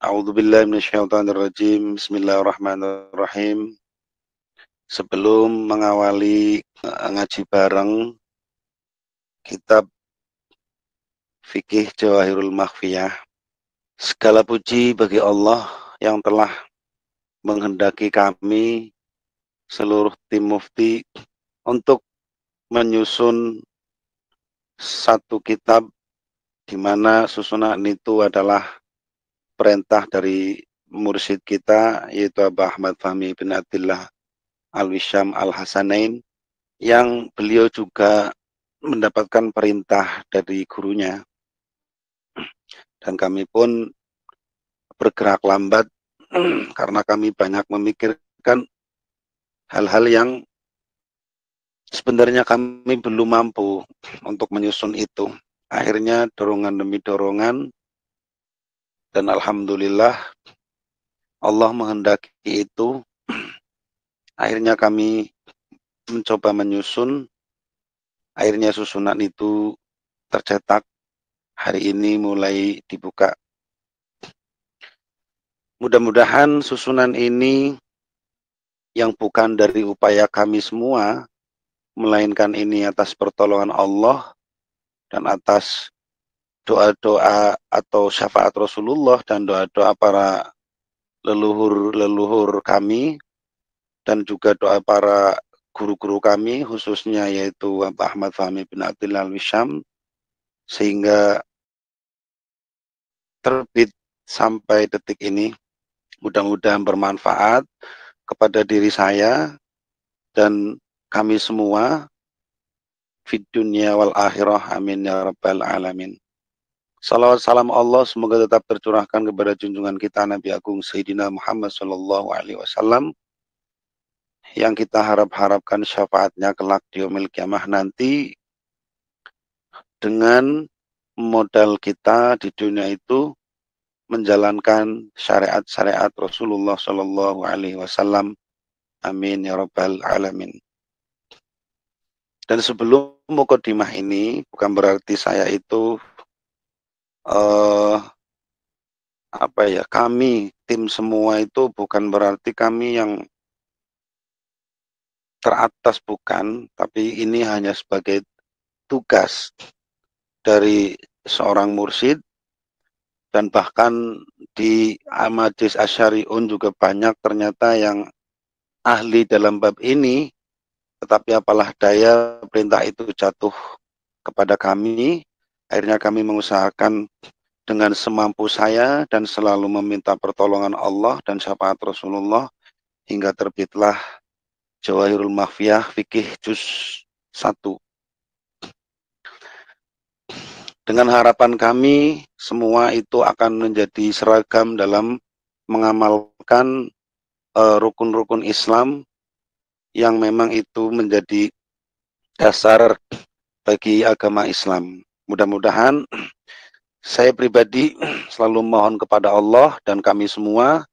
A'udzubillahi minasyaitonirrajim. Bismillahirrahmanirrahim. Sebelum mengawali ngaji bareng kitab Fikih Jawahirul Makhfiyah, segala puji bagi Allah yang telah menghendaki kami seluruh tim mufti untuk menyusun satu kitab di mana susunan itu adalah perintah dari mursyid kita, yaitu Abah Ahmad Fahmi bin Abdillah Al-Wisham Al-Hasanain, yang beliau juga mendapatkan perintah dari gurunya. Dan kami pun bergerak lambat karena kami banyak memikirkan hal-hal yang sebenarnya kami belum mampu untuk menyusun itu. Akhirnya dorongan demi dorongan, dan alhamdulillah Allah menghendaki itu. Akhirnya kami mencoba menyusun. Akhirnya susunan itu tercetak. Hari ini mulai dibuka. Mudah-mudahan susunan ini yang bukan dari upaya kami semua, melainkan ini atas pertolongan Allah dan atas doa-doa atau syafaat Rasulullah dan doa-doa para leluhur-leluhur kami, dan juga doa para guru-guru kami, khususnya yaitu Abah Ahmad Fahmi bin Abdillah Al-Wisham, sehingga terbit sampai detik ini. Mudah-mudahan bermanfaat kepada diri saya dan kami semua, fid dunya wal akhirah, amin ya rabbal alamin. Salawat salam Allah semoga tetap tercurahkan kepada junjungan kita Nabi Agung Sayyidina Muhammad sallallahu alaihi wasallam, yang kita harap-harapkan syafaatnya kelak di yaumil kiamah nanti. Dengan modal kita di dunia itu menjalankan syariat-syariat Rasulullah sallallahu alaihi wasallam, amin ya rabbal alamin. Dan sebelum mukadimah ini, bukan berarti saya itu kami tim semua itu bukan berarti kami yang teratas, bukan, tapi ini hanya sebagai tugas dari seorang mursyid. Dan bahkan di Majlis Asyariun juga banyak ternyata yang ahli dalam bab ini, tetapi apalah daya perintah itu jatuh kepada kami. Akhirnya kami mengusahakan dengan semampu saya dan selalu meminta pertolongan Allah dan syafaat Rasulullah, hingga terbitlah Jawahirul Makhfiyah Fikih Juz 1. Dengan harapan kami semua itu akan menjadi seragam dalam mengamalkan rukun-rukun Islam yang memang itu menjadi dasar bagi agama Islam. Mudah-mudahan saya pribadi selalu mohon kepada Allah dan kami semua,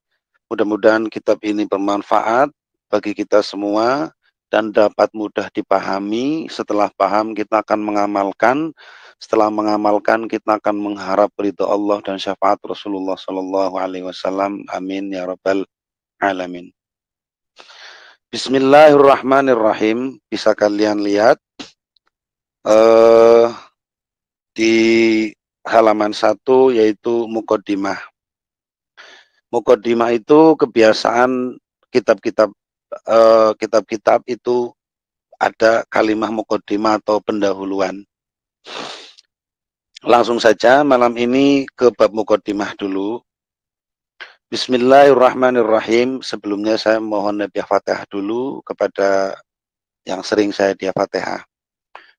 mudah-mudahan kitab ini bermanfaat bagi kita semua dan dapat mudah dipahami. Setelah paham kita akan mengamalkan. Setelah mengamalkan kita akan mengharap ridha Allah dan syafaat Rasulullah sallallahu alaihi wasallam. Amin ya rabbal alamin. Bismillahirrahmanirrahim. Bisa kalian lihat di halaman 1, yaitu muqaddimah. Muqaddimah itu kebiasaan kitab-kitab itu ada kalimah muqaddimah atau pendahuluan. Langsung saja malam ini ke bab muqaddimah dulu. Bismillahirrahmanirrahim. Sebelumnya saya mohon hadiah Fatihah dulu kepada yang sering saya hadiah Fatihah.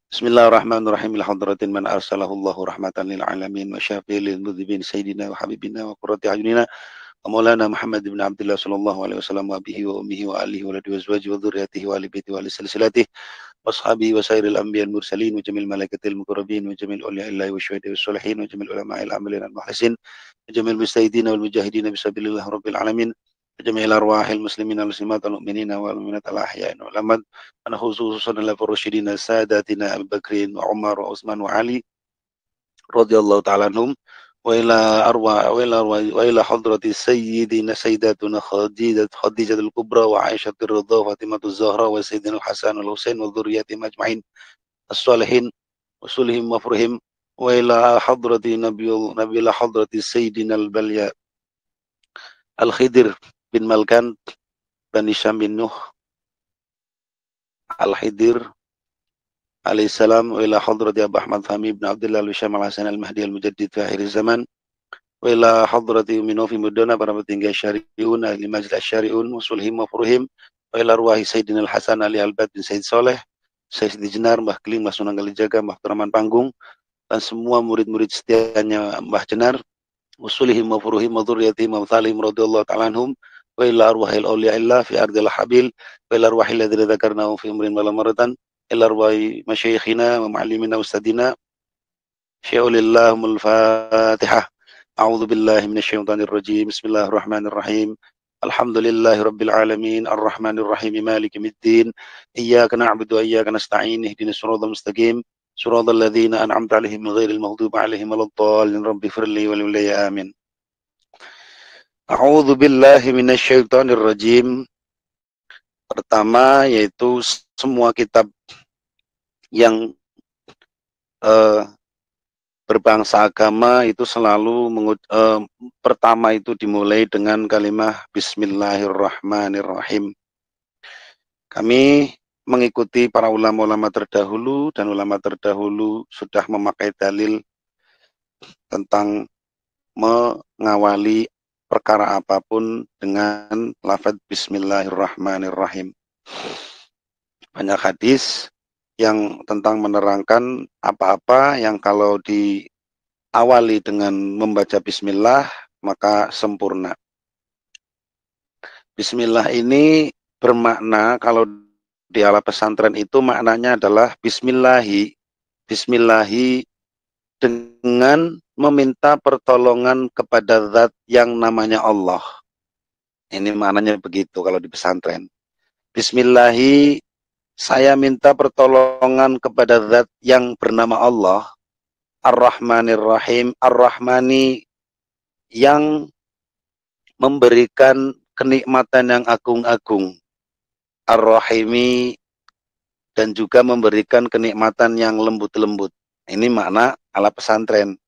Bismillahirrahmanirrahim. Alhamdulillahi man arsalahullahu rahmatan lil alamin wa syafi'il lil mudhibin sayyidina wa habibina wa qurrati a'yunina wa maulana Muhammad ibn Abdullah sallallahu alaihi wasallam wa bihi wa ummihi wa alihi wa alihi wa azwajihi wa dzurriyyatihi wa ali baiti wa ali silsilatihi wa ashabihi wa sairil anbiya'il mursalin wa jamil malaikatil muqarrabin wa jamil awliyaillahi wa syuhada'i was sholihin wa jamil ulama'il amilin al muhlisin wa jamil mustahidin wal mujahidin bisabilillah rabbil alamin جميع الأرواح المسلمين والمسلمات والمؤمنين والمؤمنات الأحياء والأموات أنا خصوصا الراشدين ساداتنا أبي بكر وعمر وعثمان وعلي رضي الله تعالى عنهم وإلى حضرة سيدنا سيداتنا خديجة الكبرى وعائشة الرضا وفاطمة الزهراء وسيدنا الحسن والحسين وذريتهم أجمعين الصالحين وصلهم وفرهم وإلى حضرة سيدنا البليا الخضر بن ملكان بن هشام بن نوح الخضر عليه السلام وإلى حضرة أبا أحمد فهمي بن عبد الله الهشام الحسن المهدي المجدد في آخر الزمان وإلى حضرة أم في مدونة para petinggi syari'un ahli majlis syari'un musulhim wa furuhim wa ila arwahi Sayyidina Al-Hasan Ali Albad bin Sayyid Soleh Sayyid Jenar, Mbah Keling, Mbah Sunan Kalijaga, Mbah Abdurrahman Panggung dan semua murid-murid setianya Mbah Jenar musulhim wa furuhim wa dzurriyyatihim wa thalihim radhiyallahu ta'ala anhum wa ila arwahil awliya'illah fi ardil habil wa ila arwahil ladzina dzakarnahu fi umrin wala maratan ila arwahi masyayikhina wa ma'allimina ustadina syai'ulillahumul fatihah. أعوذ بالله من الشيطان الرجيم بسم الله الرحمن الرحيم الحمد لله رب العالمين الرحمن الرحيم مالك يوم الدين إياك نعبد وإياك نستعين اهدنا الصراط المستقيم صراط الذين أنعمت عليهم غير المغضوب عليهم ولا الضالين رب اغفر لي ولوالدي آمين أعوذ بالله من الشيطان الرجيم. Pertama yaitu semua kitab yang berbangsa agama itu selalu pertama itu dimulai dengan kalimat Bismillahirrahmanirrahim. Kami mengikuti para ulama-ulama terdahulu dan ulama terdahulu sudah memakai dalil tentang mengawali perkara apapun dengan lafaz Bismillahirrahmanirrahim. Banyak hadis yang tentang menerangkan apa-apa yang kalau diawali dengan membaca bismillah maka sempurna. Bismillah ini bermakna kalau di ala pesantren itu maknanya adalah bismillahi dengan meminta pertolongan kepada zat yang namanya Allah. Ini maknanya begitu kalau di pesantren. Bismillahi, saya minta pertolongan kepada zat yang bernama Allah, Ar-Rahmanir-Rahim, Ar-Rahmani yang memberikan kenikmatan yang agung-agung, Ar-Rahimi dan juga memberikan kenikmatan yang lembut-lembut. Ini makna ala pesantren.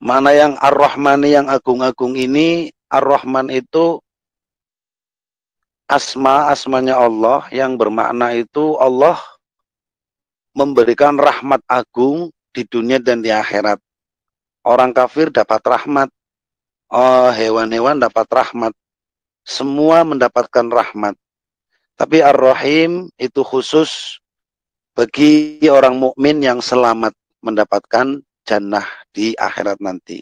Makna yang Ar-Rahmani yang agung-agung ini, Ar-Rahman itu asmanya Allah yang bermakna itu Allah memberikan rahmat agung di dunia dan di akhirat. Orang kafir dapat rahmat, hewan-hewan dapat rahmat, semua mendapatkan rahmat. Tapi Ar-Rahim itu khusus bagi orang mukmin yang selamat mendapatkan jannah di akhirat nanti.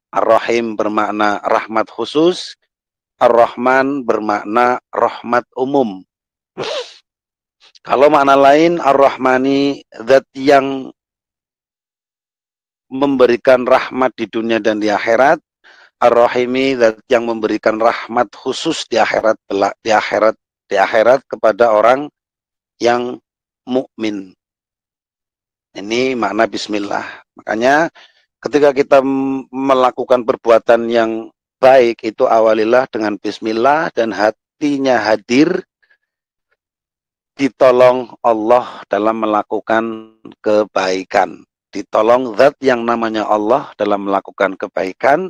Ar-Rahim bermakna rahmat khusus, Ar-Rahman bermakna rahmat umum. Kalau makna lain, Ar-Rahmani, zat yang memberikan rahmat di dunia dan di akhirat. Ar-Rahimi, zat yang memberikan rahmat khusus di akhirat kepada orang yang mukmin. Ini makna bismillah. Makanya ketika kita melakukan perbuatan yang baik itu awalilah dengan bismillah dan hatinya hadir, ditolong Allah dalam melakukan kebaikan. Ditolong zat yang namanya Allah dalam melakukan kebaikan,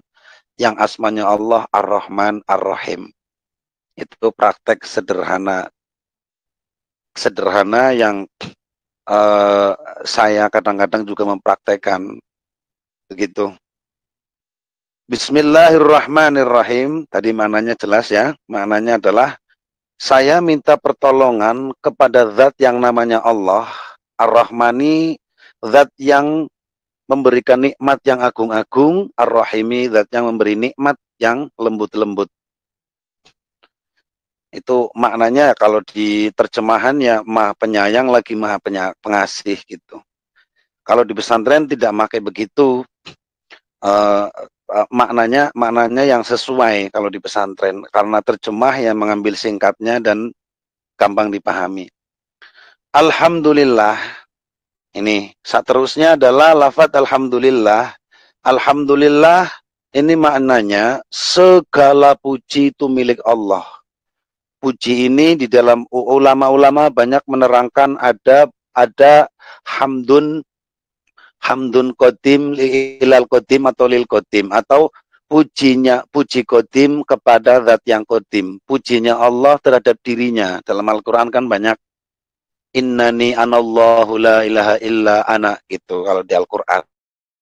yang asmanya Allah Ar-Rahman Ar-Rahim. Itu praktek sederhana yang saya kadang-kadang juga mempraktekkan begitu. Bismillahirrahmanirrahim. Tadi maknanya jelas ya. Maknanya adalah saya minta pertolongan kepada zat yang namanya Allah. Ar-Rahmani, zat yang memberikan nikmat yang agung-agung. Ar-Rahimi, zat yang memberi nikmat yang lembut-lembut. Itu maknanya kalau di terjemahan ya maha penyayang lagi maha pengasih gitu. Kalau di pesantren tidak pakai begitu. Maknanya yang sesuai kalau di pesantren karena terjemah yang mengambil singkatnya dan gampang dipahami. Alhamdulillah, Ini seterusnya adalah lafadz alhamdulillah. Alhamdulillah ini maknanya segala puji itu milik Allah. Puji ini di dalam ulama-ulama banyak menerangkan ada hamdun qadim ilal qadim atau lil qadim, atau puji qadim kepada zat yang qadim. Pujinya Allah terhadap dirinya. Dalam Al-Qur'an kan banyak innani anallahu la ilaha illa ana, gitu kalau di Al-Qur'an.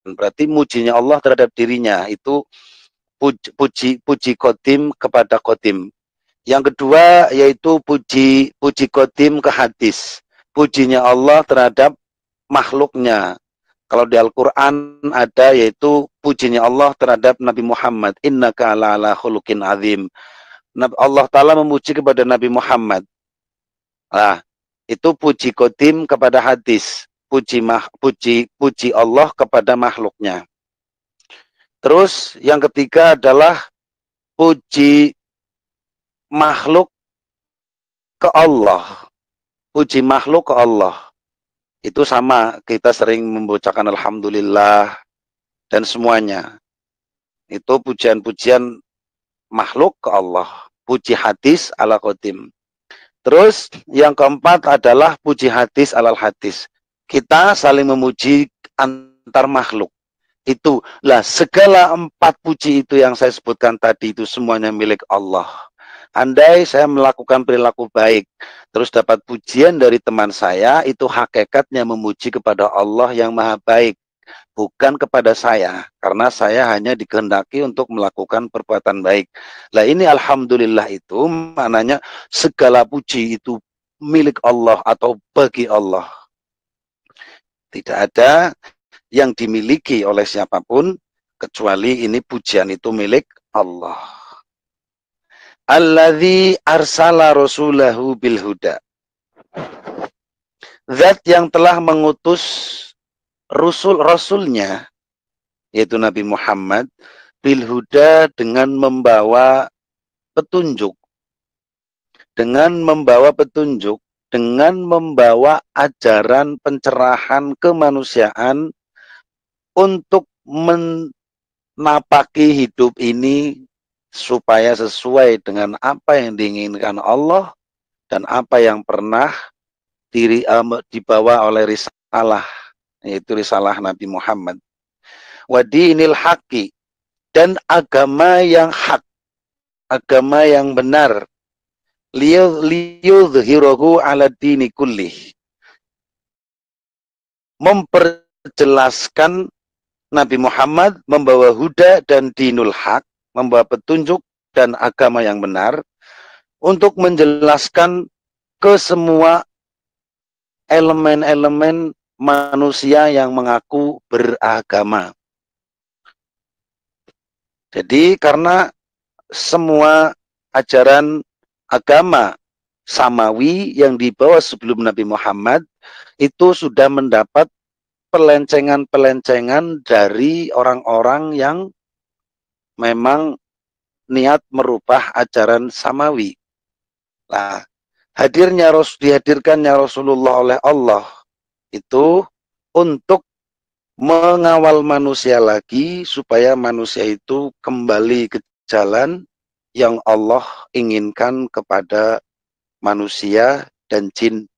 Berarti mujinya Allah terhadap dirinya itu puji qadim kepada qadim. Yang kedua yaitu puji qadim ke hadis. Pujinya Allah terhadap makhluknya. Kalau di Al-Qur'an ada yaitu pujinya Allah terhadap Nabi Muhammad, innaka ala khuluqin azim. Allah Ta'ala memuji kepada Nabi Muhammad. Nah, itu puji qadim kepada hadis. Puji Allah kepada makhluknya. Terus yang ketiga adalah puji makhluk ke Allah. Puji makhluk ke Allah. Itu sama, kita sering membacakan alhamdulillah dan semuanya. Itu pujian-pujian makhluk ke Allah. Puji hadis ala qadim. Terus yang keempat adalah puji hadis alal hadis. Kita saling memuji antar makhluk. Itu lah, segala 4 puji itu yang saya sebutkan tadi itu semuanya milik Allah. Andai saya melakukan perilaku baik, terus dapat pujian dari teman saya, itu hakikatnya memuji kepada Allah yang maha baik, bukan kepada saya, karena saya hanya dikehendaki untuk melakukan perbuatan baik. Lah ini alhamdulillah itu maknanya segala puji itu milik Allah atau bagi Allah. Tidak ada yang dimiliki oleh siapapun kecuali ini pujian itu milik Allah. Alladzi arsala rasulahu bil huda. Zat yang telah mengutus rasulnya yaitu Nabi Muhammad bil huda dengan membawa petunjuk. Dengan membawa petunjuk, dengan membawa ajaran pencerahan kemanusiaan untuk menapaki hidup ini supaya sesuai dengan apa yang diinginkan Allah dan apa yang pernah dibawa oleh risalah, yaitu risalah Nabi Muhammad. Wa dinil haqqi, dan agama yang hak, agama yang benar. Liyudhhirahu ala dini kullih, memperjelaskan Nabi Muhammad membawa huda dan dinul haq, membawa petunjuk dan agama yang benar untuk menjelaskan ke semua elemen-elemen manusia yang mengaku beragama. Jadi karena semua ajaran agama samawi yang dibawa sebelum Nabi Muhammad itu sudah mendapat pelencengan-pelencengan dari orang-orang yang memang niat merubah ajaran samawi. Nah, dihadirkannya Rasulullah oleh Allah itu untuk mengawal manusia lagi supaya manusia itu kembali ke jalan yang Allah inginkan kepada manusia dan jin.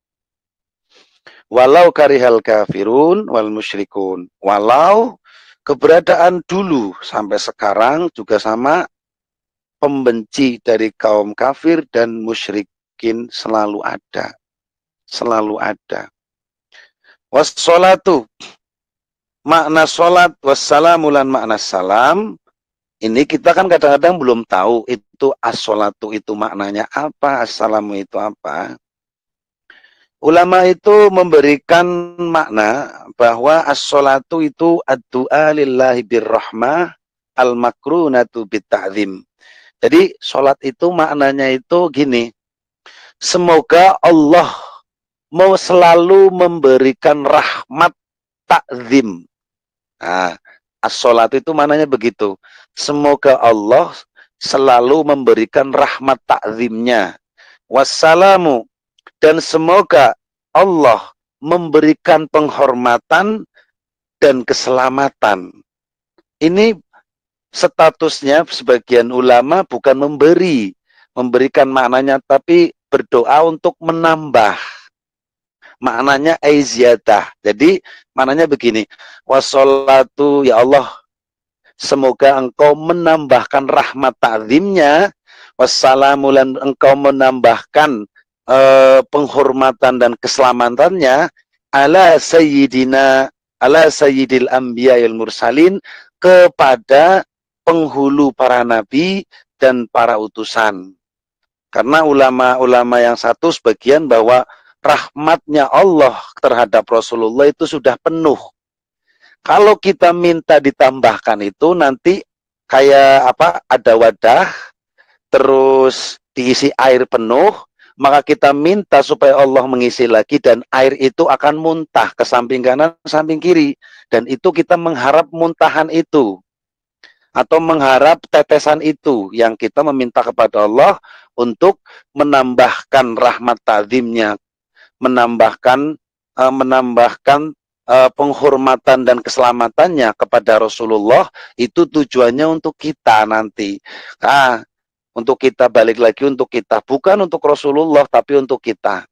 Walau karihal kafirun wal musyrikun. Walau keberadaan dulu sampai sekarang juga sama, pembenci dari kaum kafir dan musyrikin selalu ada. Selalu ada. Wassalatu, makna salat, wassalamu lan makna salam. Ini kita kan kadang-kadang belum tahu itu as-sholatu itu maknanya apa, assalamu itu apa. Ulama itu memberikan makna bahwa as-sholatu itu ad-du'a lillahi birrahmah al-makrunatu bitta'zim. Jadi sholat itu maknanya itu gini, semoga Allah mau selalu memberikan rahmat ta'zim. Nah, as-sholat itu maknanya begitu. Semoga Allah selalu memberikan rahmat ta'zimnya. Wassalamu, dan semoga Allah memberikan penghormatan dan keselamatan. Ini statusnya sebagian ulama bukan memberikan maknanya, tapi berdoa untuk menambah. Maknanya aiziyadah. Jadi maknanya begini, wassalatu ya Allah, semoga engkau menambahkan rahmat ta'zimnya, wassalamu dan engkau menambahkan penghormatan dan keselamatannya ala sayyidil anbiya'il mursalin, kepada penghulu para nabi dan para utusan. Karena ulama-ulama yang satu sebagian bahwa rahmatnya Allah terhadap Rasulullah itu sudah penuh. Kalau kita minta ditambahkan itu nanti kayak apa, ada wadah terus diisi air penuh, maka kita minta supaya Allah mengisi lagi dan air itu akan muntah ke samping kanan, samping kiri, dan itu kita mengharap muntahan itu atau mengharap tetesan itu yang kita meminta kepada Allah untuk menambahkan rahmat ta'zimnya, menambahkan penghormatan dan keselamatannya kepada Rasulullah. Itu tujuannya untuk kita nanti. Untuk kita, balik lagi untuk kita, bukan untuk Rasulullah tapi untuk kita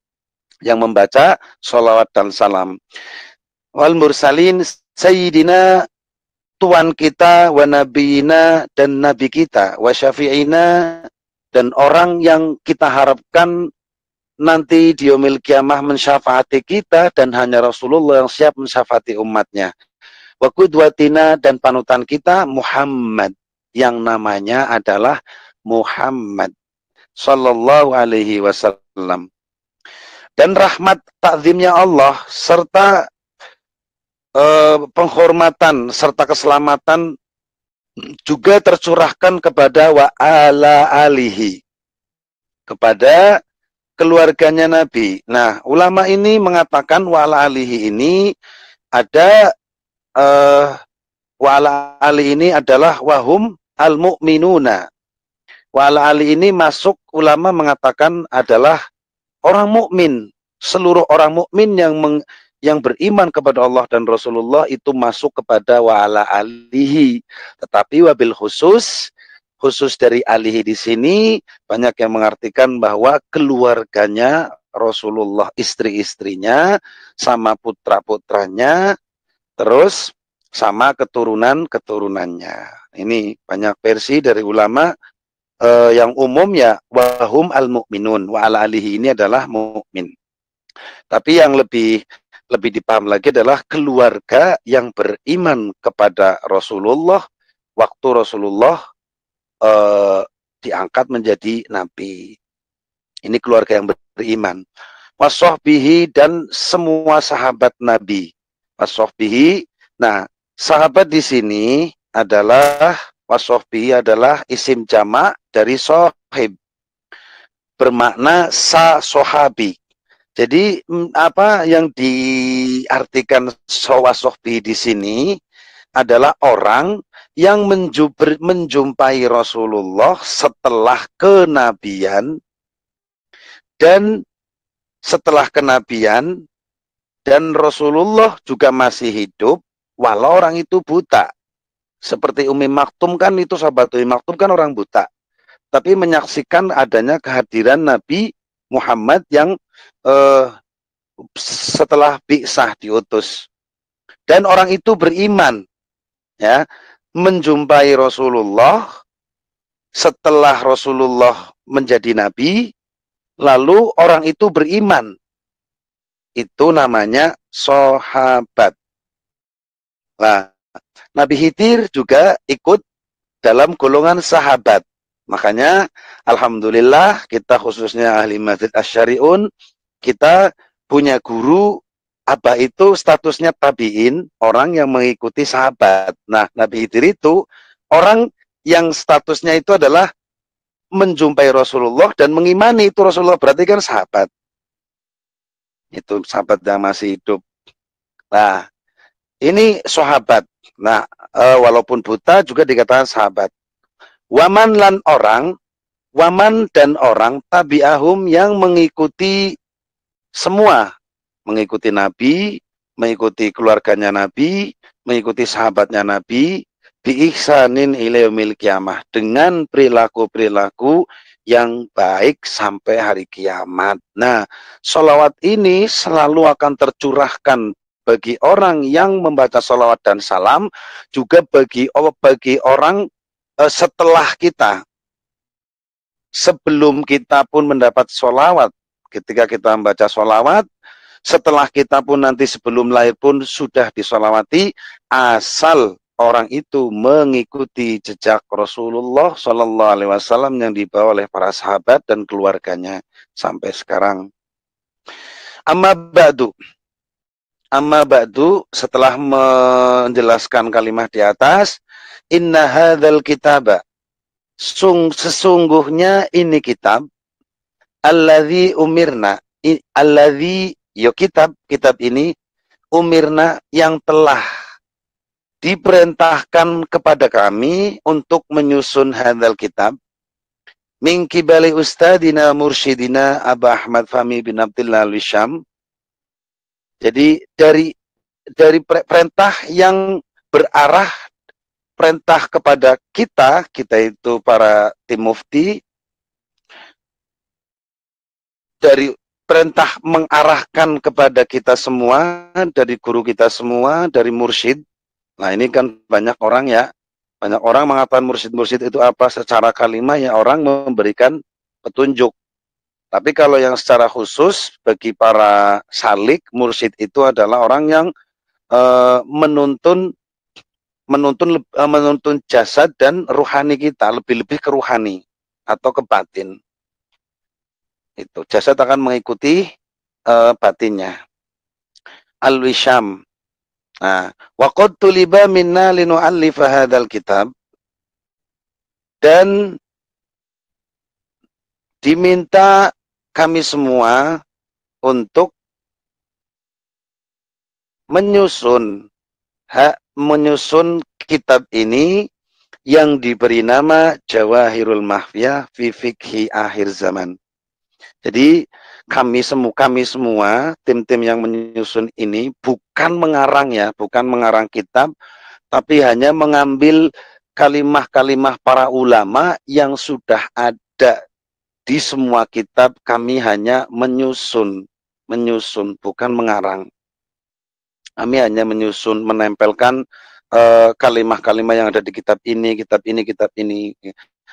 yang membaca sholawat dan salam. Wal mursalin, sayyidina, Tuhan kita, wa nabiyina, dan nabi kita, wa syafi'ina, dan orang yang kita harapkan nanti di yaumil kiamah mensyafaati kita, dan hanya Rasulullah yang siap mensyafaati umatnya. Wa qudwatina, dan panutan kita Muhammad, yang namanya adalah Muhammad sallallahu alaihi wasallam. Dan rahmat ta'zimnya Allah serta penghormatan serta keselamatan juga tercurahkan kepada wa ala alihi, kepada keluarganya Nabi. Nah, ulama ini mengatakan wa ala alihi ini ada wa ala alihi ini adalah wahum al-mu'minuna. Wa ala alihi ini masuk, ulama mengatakan adalah orang mukmin, seluruh orang mukmin yang beriman kepada Allah dan Rasulullah itu masuk kepada wa ala alihi. Tetapi wabil khusus dari alihi di sini banyak yang mengartikan bahwa keluarganya Rasulullah, istri-istrinya, sama putra-putranya, terus sama keturunan-keturunannya. Ini banyak versi dari ulama. Yang umum ya wahum al-mu'minun, wa ala alihi ini adalah mukmin. Tapi yang lebih dipaham lagi adalah keluarga yang beriman kepada Rasulullah waktu Rasulullah diangkat menjadi nabi. Ini keluarga yang beriman. Wassohbihi, dan semua sahabat Nabi. Wassohbihi. Nah, sahabat di sini adalah wassohbihi adalah isim jamak dari sohib, bermakna sahabi. Jadi apa yang diartikan wassohbihi di sini adalah orang yang menjumpai Rasulullah setelah kenabian, dan setelah kenabian dan Rasulullah juga masih hidup walau orang itu buta. Seperti Umi Maktum kan, itu sahabat Umi Maktum kan orang buta, tapi menyaksikan adanya kehadiran Nabi Muhammad yang setelah bi'sah, diutus. Dan orang itu beriman, ya, menjumpai Rasulullah setelah Rasulullah menjadi nabi, lalu orang itu beriman. Itu namanya sahabat. Nah, Nabi Khidir juga ikut dalam golongan sahabat. Makanya alhamdulillah kita khususnya ahli masjid Asy-Syari'un, kita punya guru abah itu statusnya tabi'in, orang yang mengikuti sahabat. Nah, Nabi Khidir itu orang yang statusnya itu adalah menjumpai Rasulullah dan mengimani itu Rasulullah, berarti kan sahabat. Itu sahabat yang masih hidup. Nah, ini sahabat. Nah, walaupun buta juga dikatakan sahabat. Waman lan orang, waman dan orang tabi'ahum yang mengikuti semua, mengikuti Nabi, mengikuti keluarganya Nabi, mengikuti sahabatnya Nabi, biihsanin ila yaumil qiyamah, dengan perilaku-perilaku yang baik sampai hari kiamat. Nah, sholawat ini selalu akan tercurahkan bagi orang yang membaca sholawat dan salam, juga bagi orang setelah kita. Sebelum kita pun mendapat sholawat, ketika kita membaca sholawat, setelah kita pun nanti sebelum lahir pun sudah disolawati, asal orang itu mengikuti jejak Rasulullah Shallallahu Alaihi Wasallam yang dibawa oleh para sahabat dan keluarganya sampai sekarang. Amma ba'du, setelah menjelaskan kalimat di atas, inna hadzal kitaba, sesungguhnya ini kitab, alladzi umirna, alladzi, yo kitab ini, umirna, yang telah diperintahkan kepada kami untuk menyusun hadzal kitab, min qibali ustadina mursyidina Aba Ahmad Fahmi bin Abdillah Al-Wisham. Jadi dari perintah yang berarah, perintah kepada kita itu para tim mufti, dari perintah mengarahkan kepada kita semua, dari guru kita semua, dari mursyid. Nah, ini kan banyak orang ya, banyak orang mengatakan mursyid itu apa? Secara kalimat ya orang memberikan petunjuk. Tapi kalau yang secara khusus bagi para salik, mursyid itu adalah orang yang menuntun jasad dan ruhani kita, lebih-lebih ke ruhani atau ke batin. Itu jasad akan mengikuti batinnya. Al-Wisham. Nah, wa qad tuliba minna linu'allifa hadzal kitab, dan diminta kami semua untuk menyusun kitab ini yang diberi nama Jawahirul Mahfiyah fi Fiqhi Akhir Zaman. Jadi kami semua tim-tim yang menyusun ini bukan mengarang ya, bukan mengarang kitab, tapi hanya mengambil kalimah-kalimah para ulama yang sudah ada di semua kitab. Kami hanya menyusun, bukan mengarang. Kami hanya menyusun, menempelkan kalimah-kalimah yang ada di kitab ini.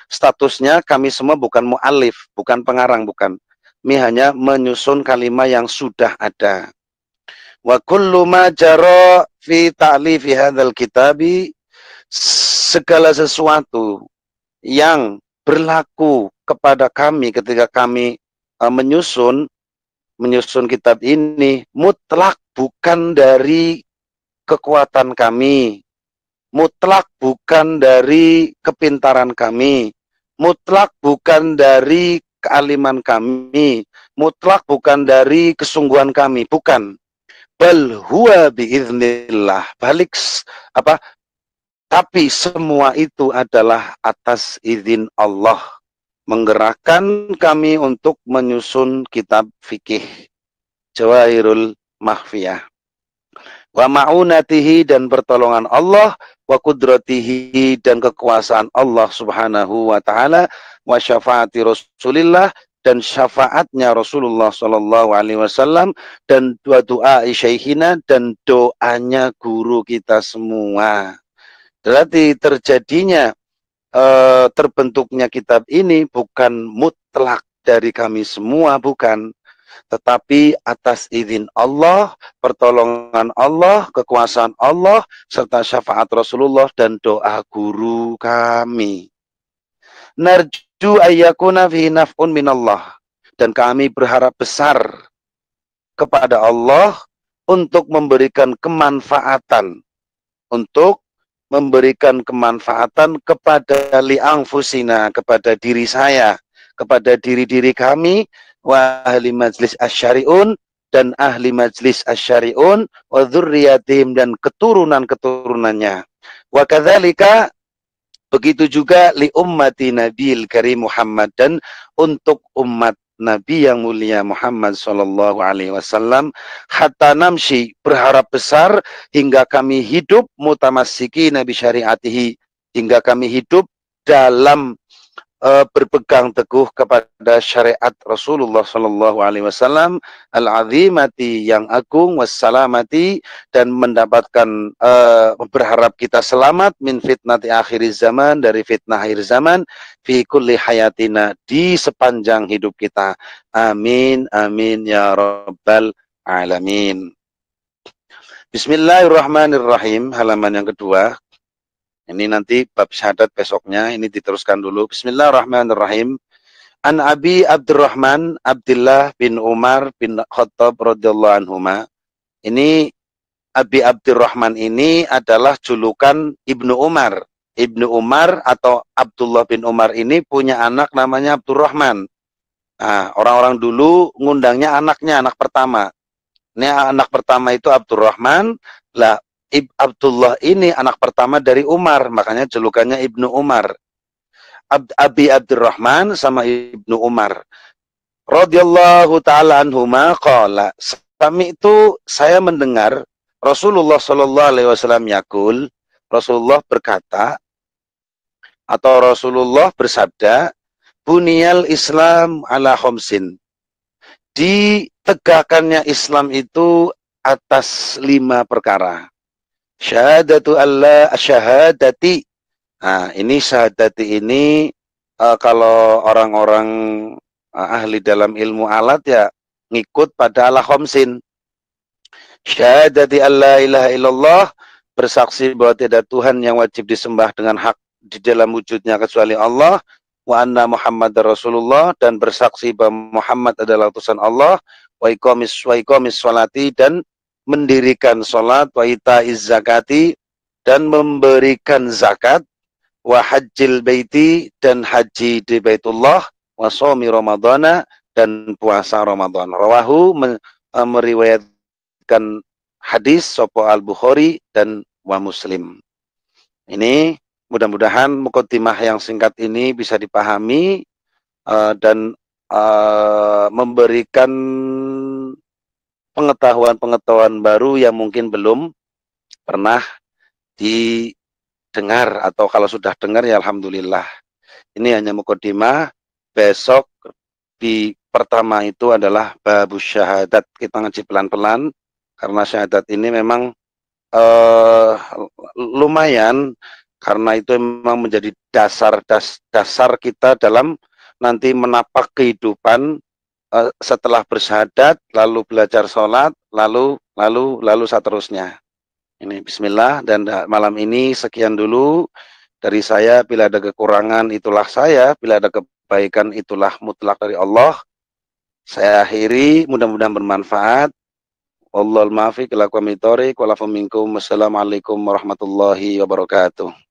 Statusnya kami semua bukan mu'alif, bukan pengarang, bukan. Kami hanya menyusun kalimat yang sudah ada. Wa kullu ma jara fi ta'lifi hadzal kitabi, segala sesuatu yang berlaku kepada kami ketika kami menyusun kitab ini, mutlak bukan dari kekuatan kami, mutlak bukan dari kepintaran kami, mutlak bukan dari kealiman kami, mutlak bukan dari kesungguhan kami, bukan. Bal huwa biiznillah, tapi semua itu adalah atas izin Allah, menggerakkan kami untuk menyusun kitab fikih Jawahirul Mahfiyah. Wa ma'unatihi, dan pertolongan Allah, wa kudratihi, dan kekuasaan Allah subhanahu wa ta'ala, wa syafaati Rasulillah, dan syafaatnya Rasulullah sallallahu alaihi wasallam, dan doa syaikhina, dan doanya guru kita semua. Berarti terjadinya terbentuknya kitab ini bukan mutlak dari kami semua, bukan, tetapi atas izin Allah, pertolongan Allah, kekuasaan Allah, serta syafaat Rasulullah dan doa guru kami. Narju ayyakuna fihi naf'un minallah, dan kami berharap besar kepada Allah untuk memberikan kemanfaatan, kepada li'angfusina, kepada diri saya, kepada diri-diri kami, wa ahli majlis asyari'un, dan ahli majlis asyari'un, wa dzurriyyatihim, dan keturunan-keturunannya. Wa kadzalika, begitu juga li ummati Nabil Karim Muhammad, dan untuk umat Nabi yang mulia Muhammad sallallahu alaihi wasallam, hatta namshi, berharap besar hingga kami hidup mutamassiki nabi syariatihi, hingga kami hidup dalam berpegang teguh kepada syariat Rasulullah sallallahu alaihi wasallam al-azimati, yang agung, wassalamati, dan mendapatkan berharap kita selamat min fitnati akhir zaman, dari fitnah akhir zaman, fi kulli hayatina, di sepanjang hidup kita. Amin amin ya rabbal alamin. Bismillahirrahmanirrahim, halaman yang kedua. Ini nanti bab syahadat besoknya, ini diteruskan dulu. Bismillahirrahmanirrahim. An Abi Abdurrahman Abdullah bin Umar bin Khattab radhiyallahu anhuma. Ini Abi Abdurrahman ini adalah julukan Ibnu Umar. Ibnu Umar atau Abdullah bin Umar ini punya anak namanya Abdurrahman. Nah, orang-orang dulu ngundangnya anaknya, anak pertama. Ini anak pertama itu Abdurrahman. Lah, Abdullah ini anak pertama dari Umar, makanya julukannya Ibnu Umar. Abi Abdurrahman sama Ibnu Umar radhiyallahu taala anhuma qala, kami itu, saya mendengar Rasulullah sallallahu alaihi wasallam yaqul, Rasulullah berkata atau Rasulullah bersabda, buniyal Islam ala khamsin, ditegakkannya Islam itu atas 5 perkara. Syahadatu alla syahadati. Nah, ini syahadati ini kalau orang-orang ahli dalam ilmu alat ya ngikut pada ala khamsin. Syahadati alla ilaha illallah, bersaksi bahwa tidak Tuhan yang wajib disembah dengan hak di dalam wujudnya kecuali Allah, wa anna Muhammadar Rasulullah, dan bersaksi bahwa Muhammad adalah utusan Allah, wa iqamis sholati, dan mendirikan sholat, wa itaiz zakati, dan memberikan zakat, wa hajjil baiti, dan haji di Baitullah, wa shaumi ramadhana, dan puasa Ramadan. Rawahu, meriwayatkan hadis sopo al-Bukhari dan wa Muslim. Ini mudah-mudahan mukaddimah yang singkat ini bisa dipahami dan memberikan pengetahuan-pengetahuan baru yang mungkin belum pernah didengar, atau kalau sudah dengar ya alhamdulillah. Ini hanya mukaddimah. Besok di pertama itu adalah babus syahadat. Kita ngaji pelan-pelan karena syahadat ini memang lumayan, karena itu memang menjadi dasar kita dalam nanti menapak kehidupan setelah bersyahadat, lalu belajar sholat, lalu seterusnya. Ini bismillah, dan malam ini sekian dulu dari saya. Bila ada kekurangan itulah saya, bila ada kebaikan itulah mutlak dari Allah. Saya akhiri, mudah-mudahan bermanfaat. Wallahul muwaffiq ila aqwamit thoriq, wa lakum minkum. Wassalamualaikum warahmatullahi wabarakatuh.